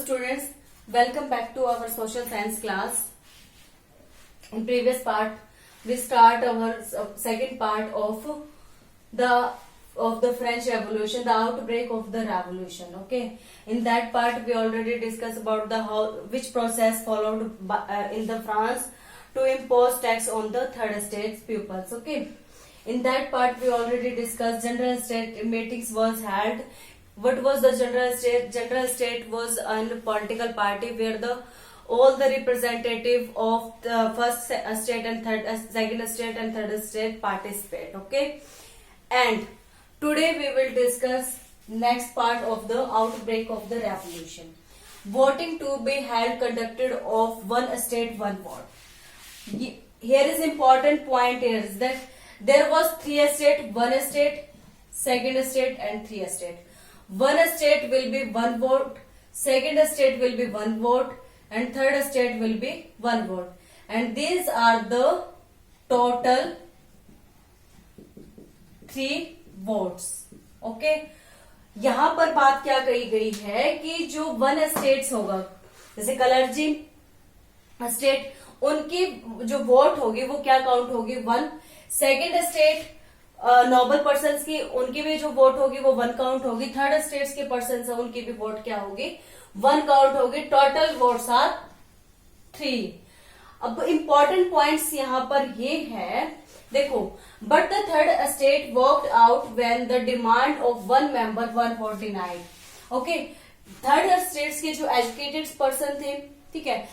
students, welcome back to our social science class. In previous part, we start our second part of the French Revolution, the outbreak of the revolution. Okay, in that part we already discussed about which process followed in the France to impose tax on the third estate pupils. Okay, in that part we already discussed general state meetings was held. What was the general state? General state was a political party where all the representative of the first state and second state and third state participate. Okay, and today we will discuss next part of the outbreak of the revolution. Voting to be held conducted of one state, one vote. Here is important point is that there was three state, one state, second state and three state. One state will be one vote, second state will be one vote, and third state will be one vote. And these are the total 3 votes. Okay, यहाँ पर बात क्या कही गई है कि जो one states होगा, जैसे कलर्जी स्टेट, उनकी जो वोट होगी वो क्या काउंट होगी? 1. सेकेंड स्टेट नोबल पर्सन्स की, उनकी भी जो वोट होगी वो 1 काउंट होगी. थर्ड स्टेट्स के पर्सन्स है उनकी भी वोट क्या होगी? 1 काउंट होगी. Total votes are 3. अब इंपॉर्टेंट पॉइंट्स यहां पर ये है, देखो, but the third state worked out when the demand of one member one vote denied. Okay, third states के जो एजुकेटेड पर्सन थे, ठीक है,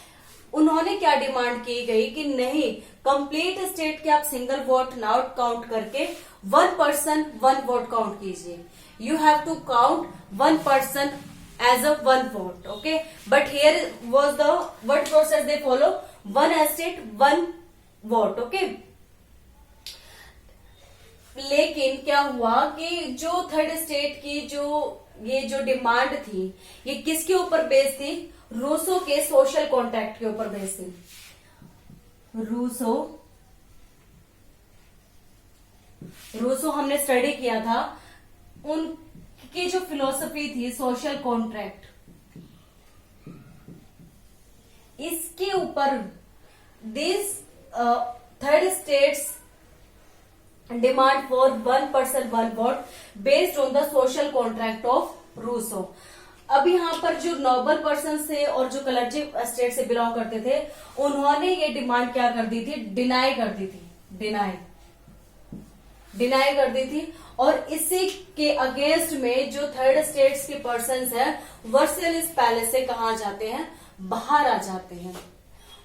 उन्होंने क्या डिमांड की गई कि नहीं, कंप्लीट स्टेट के आप सिंगल वोट नॉट काउंट करके one person one vote count कीजिए. You have to count one person as a one vote. Okay, but here was the what process they follow? One state one vote. Okay, लेकिन क्या हुआ कि जो third state की जो demand थी, ये किसके ऊपर बेस्ड थी? रूसो के सोशल कॉन्ट्रैक्ट के ऊपर बेस्ड थी. रूसो हमने स्टडी किया था, उनकी जो फिलोसफी थी सोशल कॉन्ट्रैक्ट, इसके ऊपर this third states demand for one person one vote based on the social contract of Rousseau. अब यहाँ पर जो नोबल पर्सन थे और जो कलर्जी स्टेट से बिलोंग करते थे, उन्होंने ये डिमांड क्या कर दी थी? डिनाई कर दी थी. और इसी के अगेंस्ट में जो थर्ड स्टेट्स के पर्सन्स हैं, वर्सेलिस पैलेस से कहा जाते हैं? बाहर आ जाते हैं.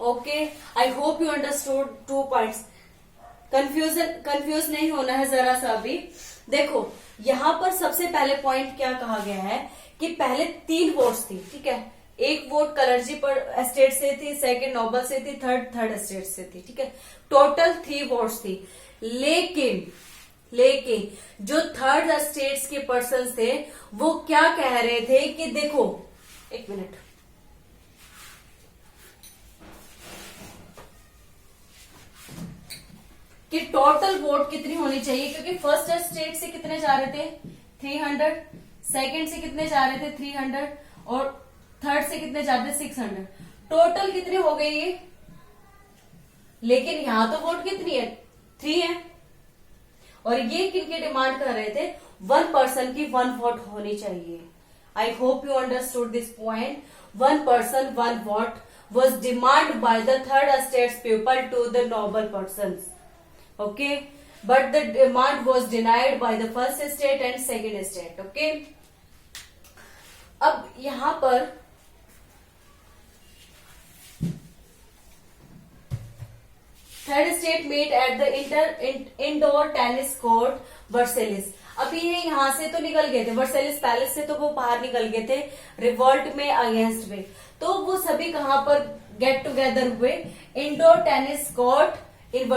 Okay, I hope you understood 2 points. Confuse नहीं होना है जरा सा भी. देखो, यहां पर सबसे पहले पॉइंट क्या कहा गया है कि पहले 3 वोट्स थी, ठीक है. 1 वोट कलर्जी पर स्टेट से थी, सेकंड नोबल से थी, थर्ड स्टेट से थी, ठीक है. टोटल 3 वोट्स थी. लेकिन जो थर्ड स्टेट्स के पर्सन थे वो क्या कह रहे थे कि देखो, एक मिनट, कि टोटल वोट कितनी होनी चाहिए, क्योंकि फर्स्ट स्टेट से कितने जा रहे थे? 300. सेकंड से कितने जा रहे थे? 300. और थर्ड से कितने जाते थे? 600. टोटल कितनी हो गई ये? लेकिन यहां तो वोट कितनी है? 3 है. और ये किनकी डिमांड कर रहे थे? वन पर्सन की 1 वोट होनी चाहिए. I hope you understood this point. One person 1 vote was demand by the third states people to the noble person. Okay, but the demand was denied by the first state and second state. Okay, अब यहां पर third state meet at the indoor tennis court Versailles. अभी ये यहां से तो निकल गए थे, वर्सेलिस पैलेस से तो वो बाहर निकल गए थे रिवॉल्ट में, अगेंस्ट में. तो वो सभी कहां पर गेट टुगेदर हुए? इंडोर टेनिस कोर्ट इन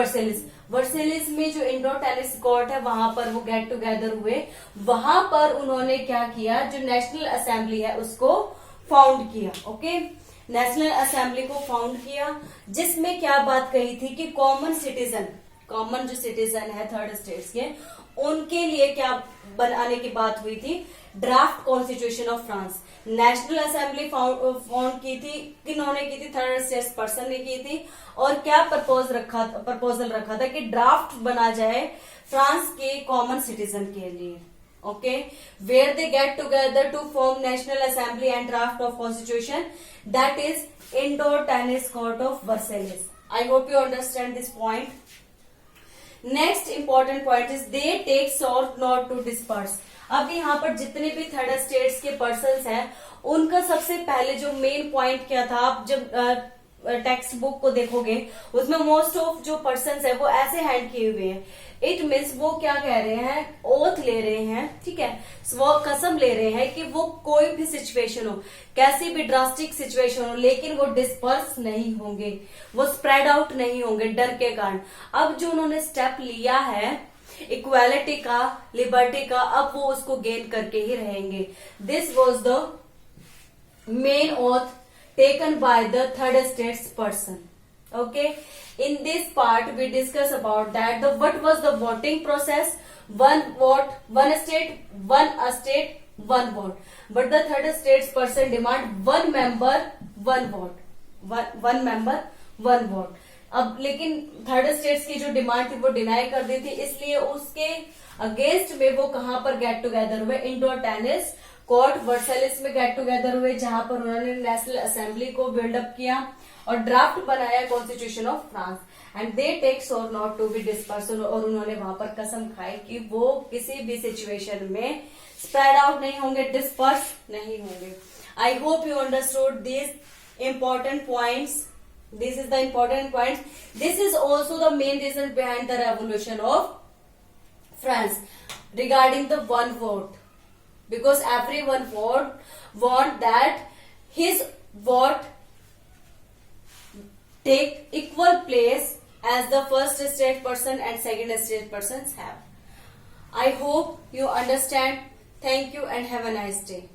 वर्सेलिस में जो इंडोर टेनिस कोर्ट है वहां पर वो गेट टुगेदर हुए. वहां पर उन्होंने क्या किया? जो नेशनल असेंबली है उसको फाउंड किया. ओके, नेशनल असेंबली को फाउंड किया, जिसमें क्या बात कही थी कि कॉमन कॉमन जो सिटीजन है थर्ड स्टेट्स के, उनके लिए क्या बनाने की बात हुई थी, draft constitution of France. National assembly found की थी, किन्होंने की थी, थर्ड स्टेट्स पर्सन ने की थी, और क्या प्रपोजल रखा था कि ड्राफ्ट बना जाए फ्रांस के कॉमन सिटीजन के लिए। Okay, where they get together to form national assembly and draft of constitution, that is indoor tennis court of Versailles. I hope you understand this point. Next important point is they take sort not to disperse. अब यहाँ पर जितने भी third states के persons हैं, उनका सबसे पहले जो मेन पॉइंट क्या था, आप जब टेक्स्ट बुक को देखोगे उसमें मोस्ट ऑफ जो पर्सन्स है वो ऐसे हैंड किए हुए हैं। इट मीन्स वो क्या कह रहे हैं, ओथ ले रहे हैं, ठीक है, वो कसम ले रहे हैं कि वो कोई भी सिचुएशन हो, कैसी भी ड्रास्टिक सिचुएशन हो, लेकिन वो डिस्पर्स नहीं होंगे, वो स्प्रेड आउट नहीं होंगे डर के कारण। अब जो उन्होंने स्टेप लिया है इक्वालिटी का, लिबर्टी का, अब वो उसको गेन करके ही रहेंगे। This was the main oath taken by the third states person. Okay, in this part we discuss about that what was the voting process. One vote, one state, one vote, but the third states person demand one member, one vote, one member, one vote. अब लेकिन third states की जो demand थी वो deny कर दी थी, इसलिए उसके अगेंस्ट में वो कहां पर गेट टुगेदर हुए, इंडोर टेनिस कोर्ट वर्सेलिस में गेट टुगेदर हुए, जहां पर उन्होंने नेशनल असेंबली को बिल्डअप किया और ड्राफ्ट बनाया constitution of France. And they take sore not to be disperse, और उन्होंने वहां पर कसम खाई कि वो किसी भी सिचुएशन में स्प्रेड आउट नहीं होंगे, डिस्पर्स नहीं होंगे। आई hope you understood this important points. This is the important point. This is also the main reason behind the revolution of France regarding the one vote, because everyone want that his vote take equal place as the first state person and second state persons have. I hope you understand. Thank you and have a nice day.